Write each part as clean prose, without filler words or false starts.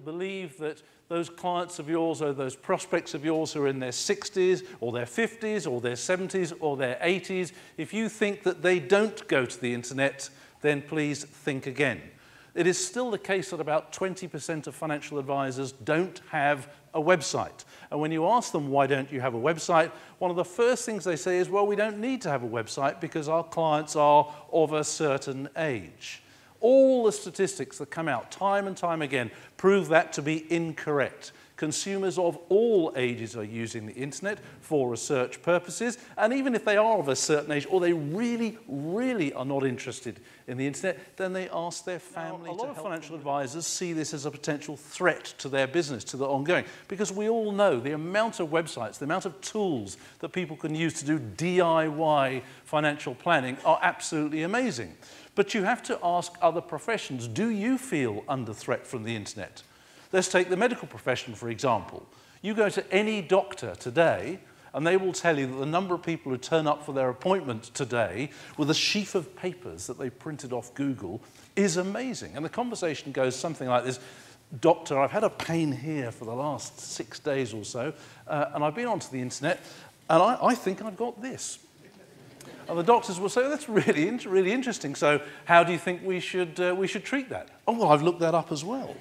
Believe that those clients of yours or those prospects of yours who are in their 60s or their 50s or their 70s or their 80s, if you think that they don't go to the internet, then please think again. It is still the case that about 20% of financial advisors don't have a website. And when you ask them, why don't you have a website, one of the first things they say is, well, we don't need to have a website because our clients are of a certain age. All the statistics that come out time and time again prove that to be incorrect. Consumers of all ages are using the internet for research purposes, and even if they are of a certain age or they really, really are not interested in the internet, then they ask their family to help them. A lot of financial advisors see this as a potential threat to their business, to the ongoing, because we all know the amount of websites, the amount of tools that people can use to do DIY financial planning are absolutely amazing. But you have to ask other professions, do you feel under threat from the internet? Let's take the medical profession, for example. You go to any doctor today, and they will tell you that the number of people who turn up for their appointment today with a sheaf of papers that they printed off Google is amazing. And the conversation goes something like this: Doctor, I've had a pain here for the last 6 days or so, and I've been onto the internet, and I think I've got this. And the doctors will say, that's really interesting. So how do you think we should treat that? Oh, well, I've looked that up as well.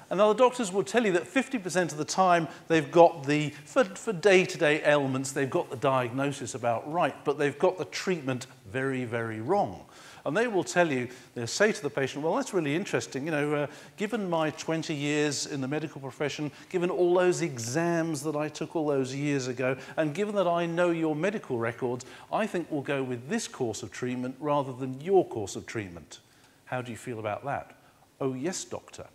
And now the doctors will tell you that 50% of the time they've got for day-to-day ailments, they've got the diagnosis about right, but they've got the treatment very, very wrong. And they will tell you, they'll say to the patient, well, that's really interesting. You know, given my 20 years in the medical profession, given all those exams that I took all those years ago, and given that I know your medical records, I think we'll go with this course of treatment rather than your course of treatment. How do you feel about that? Oh, yes, doctor.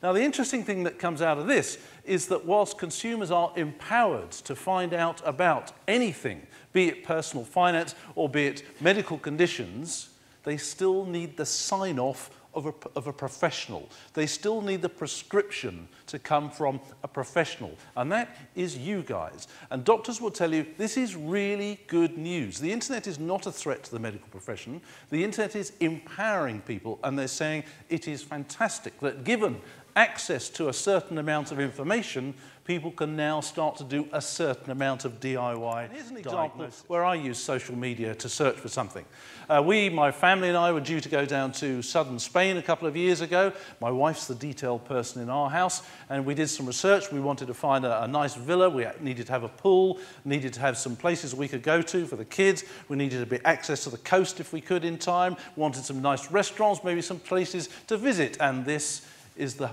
Now, the interesting thing that comes out of this is that whilst consumers are empowered to find out about anything, be it personal finance or be it medical conditions, they still need the sign-off of a professional. They still need the prescription to come from a professional, and that is you guys. And doctors will tell you this is really good news. The internet is not a threat to the medical profession. The internet is empowering people, and they're saying it is fantastic that given access to a certain amount of information, people can now start to do a certain amount of DIY. Here's an example where I use social media to search for something. My family and I were due to go down to southern Spain a couple of years ago. My wife's the detail person in our house, and we did some research. We wanted to find a nice villa. We needed to have a pool, needed to have some places we could go to for the kids. We needed a bit access to the coast if we could in time. Wanted some nice restaurants, maybe some places to visit, and this is the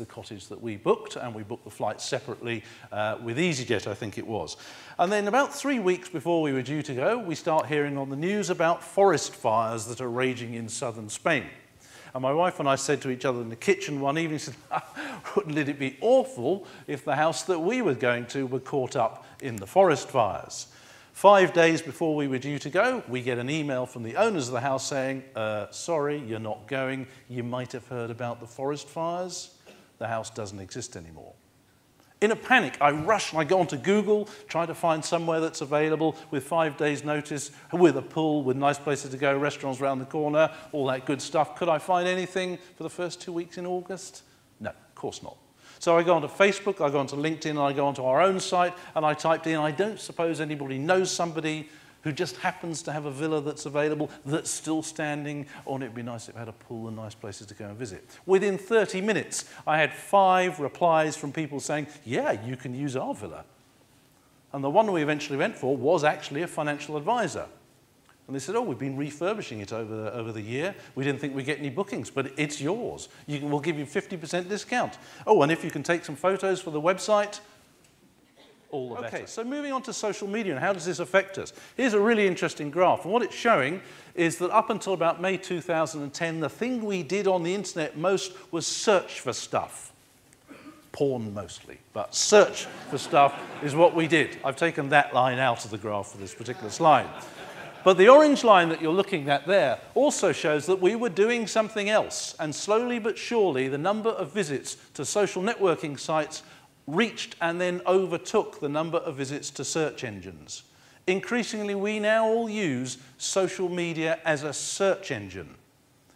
cottage that we booked, and we booked the flight separately with EasyJet, I think it was. And then about 3 weeks before we were due to go, we start hearing on the news about forest fires that are raging in southern Spain. And my wife and I said to each other in the kitchen one evening, said, wouldn't it be awful if the house that we were going to were caught up in the forest fires? 5 days before we were due to go, we get an email from the owners of the house saying, sorry, you're not going. You might have heard about the forest fires. The house doesn't exist anymore. In a panic, I rush and I go onto Google, try to find somewhere that's available with 5 days' notice, with a pool, with nice places to go, restaurants around the corner, all that good stuff. Could I find anything for the first 2 weeks in August? No, of course not. So I go onto Facebook, I go onto LinkedIn, and I go onto our own site, and I typed in, I don't suppose anybody knows somebody who just happens to have a villa that's available, that's still standing, or it'd be nice if it had a pool and nice places to go and visit. Within 30 minutes, I had 5 replies from people saying, yeah, you can use our villa. And the one we eventually went for was actually a financial advisor. And they said, oh, we've been refurbishing it over the year. We didn't think we'd get any bookings, but it's yours. We'll give you 50% discount. Oh, and if you can take some photos for the website, all the better. Okay, so moving on to social media and how does this affect us? Here's a really interesting graph. And what it's showing is that up until about May 2010, the thing we did on the internet most was search for stuff. Porn mostly, but search for stuff is what we did. I've taken that line out of the graph for this particular slide. But the orange line that you're looking at there also shows that we were doing something else. And slowly but surely, the number of visits to social networking sites reached and then overtook the number of visits to search engines. Increasingly, we now all use social media as a search engine.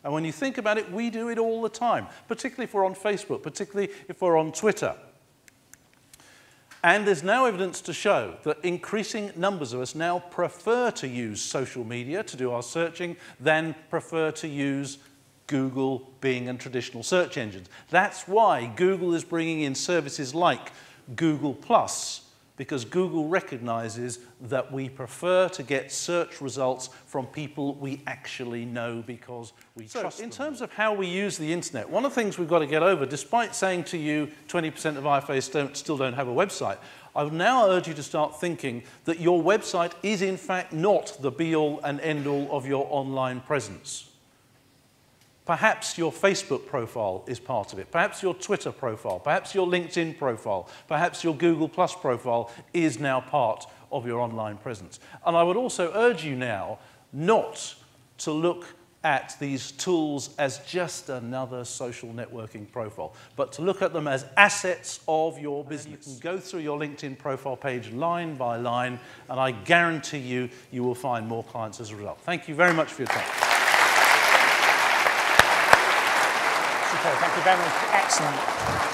And when you think about it, we do it all the time, particularly if we're on Facebook, particularly if we're on Twitter. And there's now evidence to show that increasing numbers of us now prefer to use social media to do our searching than prefer to use Google, Bing, and traditional search engines. That's why Google is bringing in services like Google+, because Google recognizes that we prefer to get search results from people we actually know because we trust them. In terms of how we use the internet, one of the things we've got to get over, despite saying to you 20% of IFAs still don't have a website, I would now urge you to start thinking that your website is in fact not the be-all and end-all of your online presence. Perhaps your Facebook profile is part of it. Perhaps your Twitter profile. Perhaps your LinkedIn profile. Perhaps your Google+ profile is now part of your online presence. And I would also urge you now not to look at these tools as just another social networking profile, but to look at them as assets of your business. You can go through your LinkedIn profile page line by line, and I guarantee you, you will find more clients as a result. Thank you very much for your time. Thank you very much. Excellent.